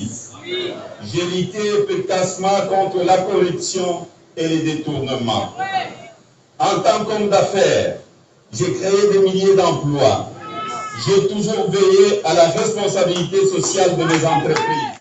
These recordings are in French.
justice. J'ai lutté efficacement contre la corruption et les détournements. En tant qu'homme d'affaires, j'ai créé des milliers d'emplois. J'ai toujours veillé à la responsabilité sociale de mes entreprises.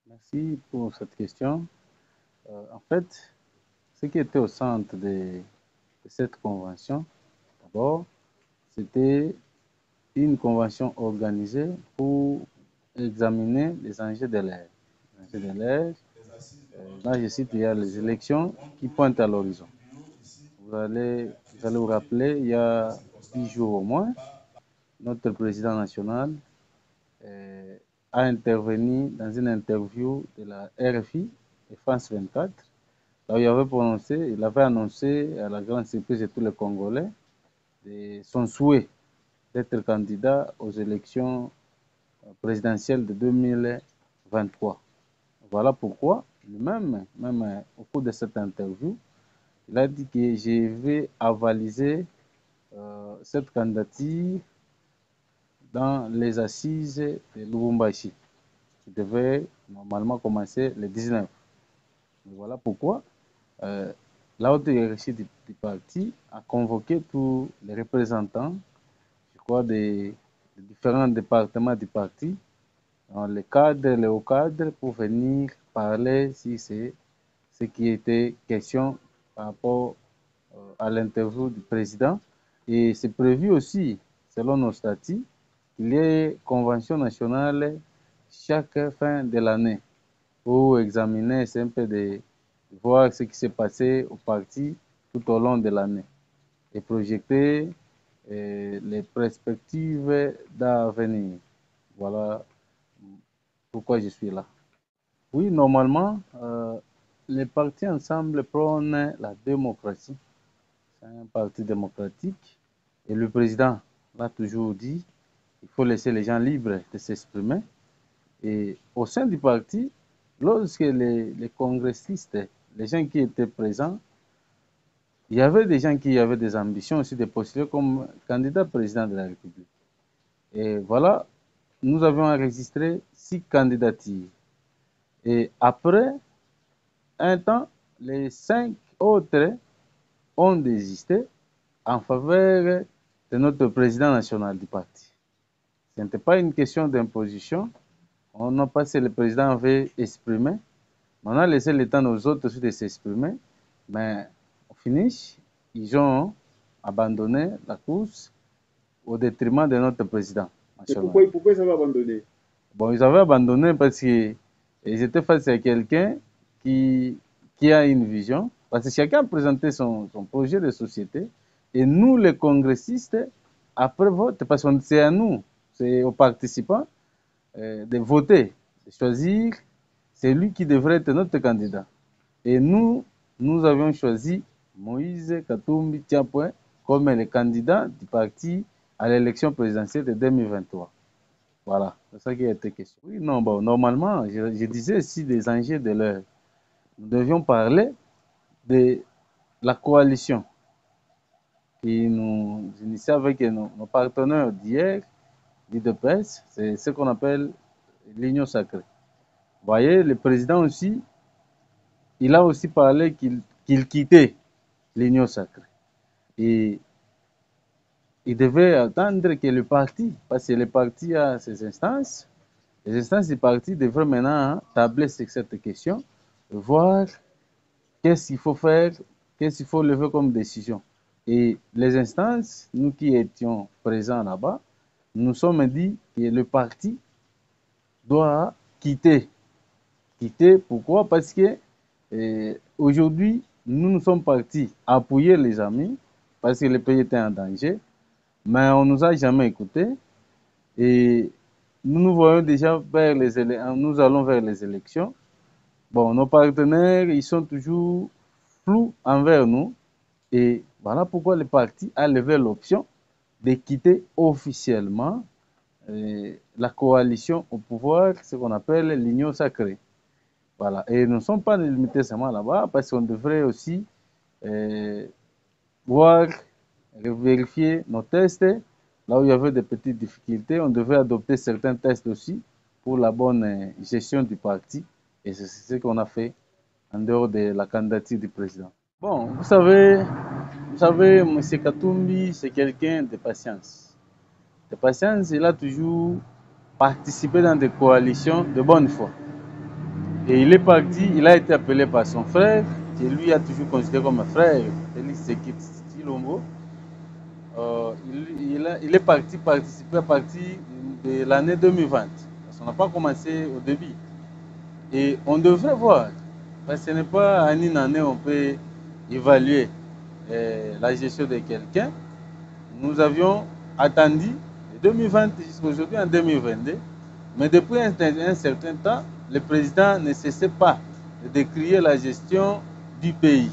Merci pour cette question. En fait, ce qui était au centre de cette convention, d'abord, c'était une convention organisée pour examiner les enjeux de l'ère. Là, je cite, il y a les élections qui pointent à l'horizon. Vous allez vous rappeler, il y a 10 jours au moins, notre président national a intervenu dans une interview de la RFI et France 24. Là, il avait annoncé à la grande surprise de tous les Congolais son souhait d'être candidat aux élections présidentielles de 2023. Voilà pourquoi, même au cours de cette interview, il a dit que je vais avaliser cette candidature dans les assises de Lubumbashi, qui devaient normalement commencer le 19. Voilà pourquoi la haute hiérarchie du parti a convoqué tous les représentants, je crois, des différents départements du parti, les cadres, les hauts cadres, pour venir parler si c'est ce qui était question par rapport à l'interview du président. Et c'est prévu aussi, selon nos statuts, qu'il y ait convention nationale chaque fin de l'année pour examiner un peu de voir ce qui s'est passé au parti tout au long de l'année et projeter les perspectives d'avenir. Voilà pourquoi je suis là. Oui, normalement, les partis ensemble prônent la démocratie. C'est un parti démocratique et le président l'a toujours dit, il faut laisser les gens libres de s'exprimer. Et au sein du parti, lorsque les congressistes, les gens qui étaient présents, il y avait des gens qui avaient des ambitions aussi de postuler comme candidat président de la République. Et voilà, nous avions enregistré 6 candidatures. Et après un temps, les 5 autres ont désisté en faveur de notre président national du parti. Ce n'était pas une question d'imposition. On n'a pas si le président avait exprimé. On a laissé le temps aux autres aussi de s'exprimer. Mais au finish, ils ont abandonné la course au détriment de notre président national. Mais pourquoi ils avaient abandonné? Bon, ils avaient abandonné parce qu'ils étaient face à quelqu'un qui a une vision. Parce que chacun a présenté son projet de société. Et nous, les congressistes, après vote, parce que c'est à nous, c'est aux participants, de voter, de choisir celui qui devrait être notre candidat. Et nous avions choisi Moïse Katumbi Tchapoué comme le candidat du parti à l'élection présidentielle de 2023. Voilà, c'est ça qui a été question. Oui, non, bon, normalement, je disais si des enjeux de l'heure, nous devions parler de la coalition qui nous initie avec nos partenaires d'hier, l'IDPS, c'est ce qu'on appelle l'Union sacrée. Vous voyez, le président aussi, il a aussi parlé qu'il quittait l'Union sacrée. Et il devait attendre que le parti, parce que le parti a ses instances, les instances du parti devraient maintenant tabler sur cette question, voir qu'est-ce qu'il faut faire, qu'est-ce qu'il faut lever comme décision. Et les instances, nous qui étions présents là-bas, nous sommes dit que le parti doit quitter. Quitter, pourquoi? Parce que aujourd'hui, nous sommes partis appuyer les amis, parce que le pays était en danger, mais on ne nous a jamais écoutés. Et nous nous voyons déjà vers les élections, nous allons vers les élections. Bon, nos partenaires, ils sont toujours flous envers nous. Et voilà pourquoi le parti a levé l'option de quitter officiellement la coalition au pouvoir, ce qu'on appelle l'union sacrée. Voilà. Et nous ne sommes pas limités seulement là-bas, parce qu'on devrait aussi voir, vérifier nos tests. Là où il y avait des petites difficultés, on devait adopter certains tests aussi pour la bonne gestion du parti. Et c'est ce qu'on a fait en dehors de la candidature du président. Bon, vous savez, M. Katumbi, c'est quelqu'un de patience. De patience, il a toujours participé dans des coalitions de bonne foi. Et il est parti, il a été appelé par son frère, qui lui a toujours considéré comme un frère, Félix Tshisekedi Tshilombo. Il est parti participer à partir de l'année 2020. Parce qu'on n'a pas commencé au début. Et on devrait voir, parce que ce n'est pas en une année on peut évaluer la gestion de quelqu'un. Nous avions attendu de 2020 jusqu'à aujourd'hui en 2022, mais depuis un certain temps, le président ne cessait pas de décrier la gestion du pays.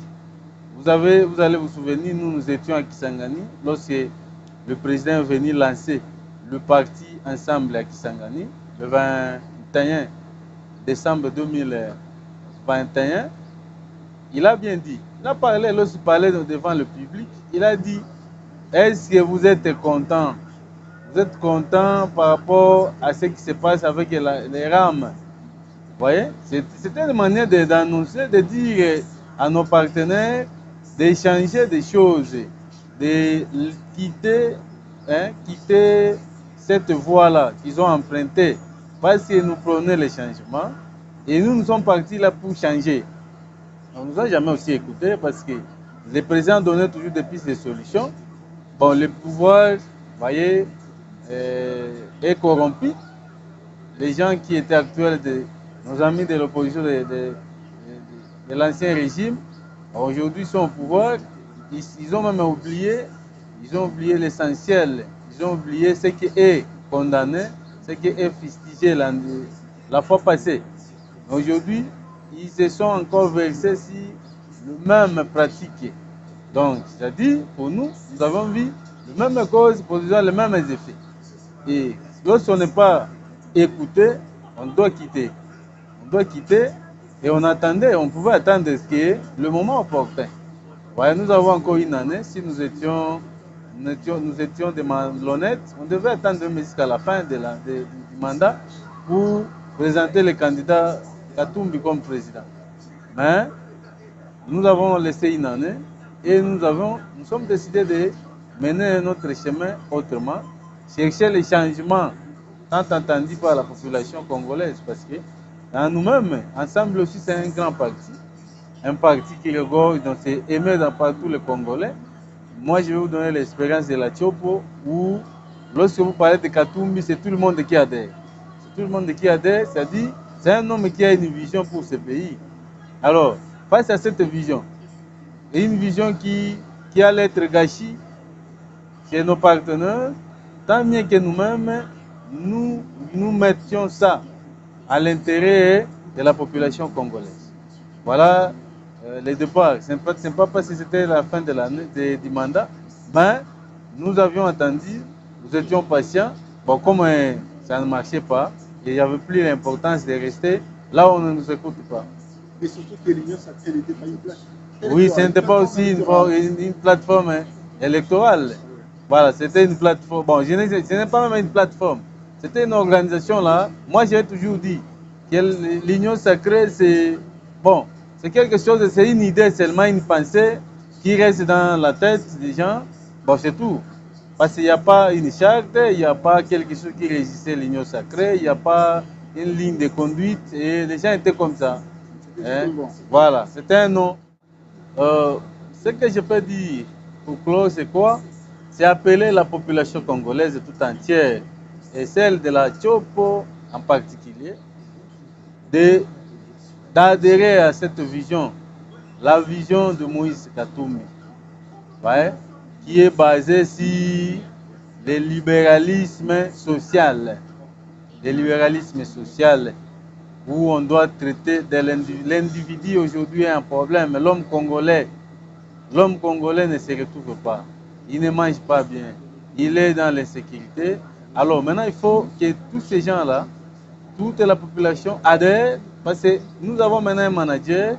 Vous allez vous souvenir, nous étions à Kisangani lorsque le président est venu lancer le parti Ensemble à Kisangani le 21 décembre 2021. Il a bien dit, il a parlé, lorsqu'il parlait devant le public, il a dit: est-ce que vous êtes content? Vous êtes content par rapport à ce qui se passe avec les rames? Vous voyez, c'était une manière d'annoncer, de dire à nos partenaires d'échanger des choses, de quitter cette voie-là qu'ils ont empruntée, parce que nous prenons les changements et nous sommes partis là pour changer. On ne nous a jamais aussi écoutés parce que les présidents donnaient toujours des pistes de solutions. Bon, le pouvoir, vous voyez, est corrompu. Les gens qui étaient actuels, nos amis de l'opposition de l'ancien régime, aujourd'hui sont au pouvoir. Ils ont même oublié, l'essentiel. Ils ont oublié ce qui est condamné, ce qui est fustigé la fois passée. Aujourd'hui, ils se sont encore versés sur le même pratique. Donc, c'est-à-dire, pour nous, nous avons vu les mêmes causes produisant les mêmes effets. Et lorsqu'on n'est pas écouté, on doit quitter. On doit quitter et on attendait, on pouvait attendre ce qui est le moment opportun. Ouais, nous avons encore une année. Si nous étions des malhonnêtes, on devait attendre jusqu'à la fin du mandat pour présenter le candidat Katumbi comme président. Mais nous avons laissé une année et nous sommes décidés de mener notre chemin autrement, chercher les changements tant attendus par la population congolaise, parce que dans nous-mêmes, ensemble aussi, c'est un grand parti. Un parti qui regorge, donc c'est aimé par tous les Congolais. Moi, je vais vous donner l'expérience de la Tchopo, où lorsque vous parlez de Katumbi, c'est tout le monde qui adhère. C'est tout le monde qui adhère, c'est-à-dire c'est un homme qui a une vision pour ce pays. Alors, face à cette vision, et une vision qui allait être gâchée chez nos partenaires, tant mieux que nous-mêmes, nous mettions ça à l'intérêt de la population congolaise. Voilà les départs. Ce n'est pas parce que c'était la fin de l'année du mandat, mais nous avions attendu, nous étions patients. Bon, comme ça ne marchait pas, il n'y avait plus l'importance de rester là où on ne nous écoute pas. Mais surtout que l'Union sacrée n'était pas une plateforme. Oui, ce n'était pas aussi une plateforme électorale. Voilà, c'était une plateforme. Bon, ce n'est pas même une plateforme. C'était une organisation là. Moi, j'ai toujours dit que l'Union sacrée, c'est bon, c'est quelque chose, c'est une idée seulement, une pensée qui reste dans la tête des gens. Bon, c'est tout. Parce qu'il n'y a pas une charte, il n'y a pas quelque chose qui régissait l'Union sacrée, il n'y a pas une ligne de conduite et les gens étaient comme ça. Hein? Voilà, c'était un nom. Ce que je peux dire pour clore, c'est quoi? C'est appeler la population congolaise tout entière, et celle de la Tchopo en particulier, d'adhérer à cette vision, la vision de Moïse Katumbi, ouais, qui est basée sur le libéralisme social. de libéralisme social où on doit traiter de l'individu aujourd'hui un problème. L'homme congolais ne se retrouve pas. Il ne mange pas bien. Il est dans l'insécurité. Alors maintenant, il faut que tous ces gens-là, toute la population adhère, parce que nous avons maintenant un manager.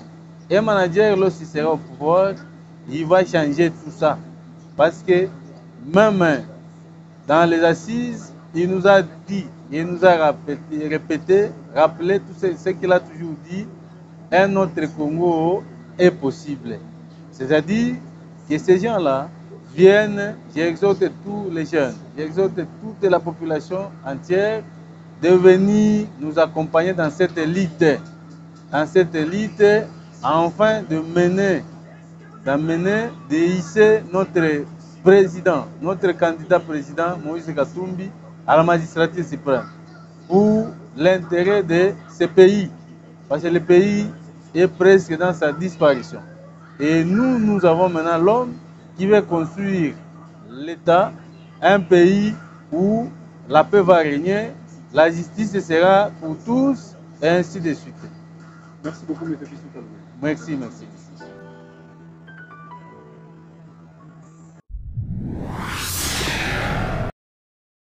Et un manager, lorsqu'il sera au pouvoir, il va changer tout ça. Parce que même dans les assises, il nous a dit, il nous a rappelé tout ce qu'il a toujours dit, un autre Congo est possible. C'est-à-dire que ces gens-là viennent, j'exhorte tous les jeunes, j'exhorte toute la population entière de venir nous accompagner dans cette élite, afin de hisser notre président, notre candidat président, Moïse Katumbi, à la magistrature suprême, pour l'intérêt de ce pays. Parce que le pays est presque dans sa disparition. Et nous avons maintenant l'homme qui veut construire l'État, un pays où la paix va régner, la justice sera pour tous, et ainsi de suite. Merci beaucoup, M. Fisson. Merci.